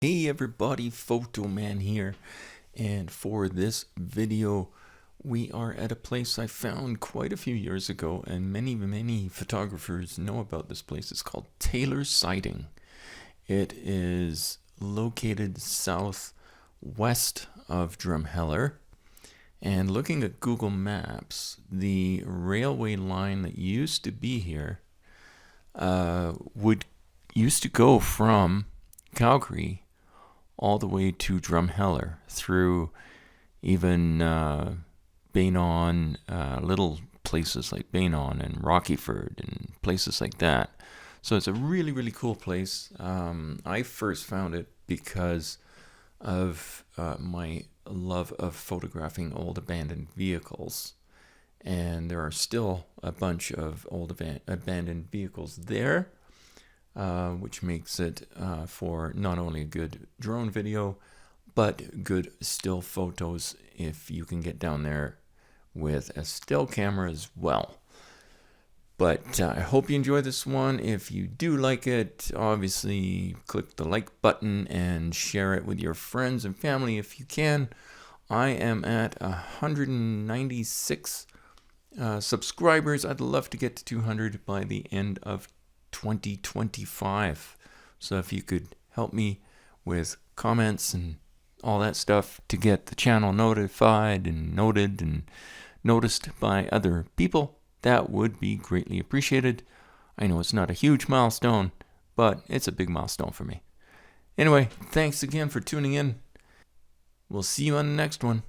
Hey everybody, Fotoman here, and for this video we are at a place I found quite a few years ago, and many photographers know about this place. It's called Taylor's Siding. It is located southwest of Drumheller, and looking at Google Maps, the railway line that used to be here used to go from Calgary all the way to Drumheller through even Beynon, little places like Beynon and Rockyford and places like that. So it's a really cool place. I first found it because of my love of photographing old abandoned vehicles. And there are still a bunch of old abandoned vehicles there, which makes it for not only a good drone video, but good still photos if you can get down there with a still camera as well. But I hope you enjoy this one. If you do like it, obviously click the like button and share it with your friends and family if you can. I am at 196 subscribers. I'd love to get to 200 by the end of 2025. So if you could help me with comments and all that stuff to get the channel notified and noted and noticed by other people, that would be greatly appreciated. I know it's not a huge milestone, but it's a big milestone for me. Anyway, thanks again for tuning in. We'll see you on the next one.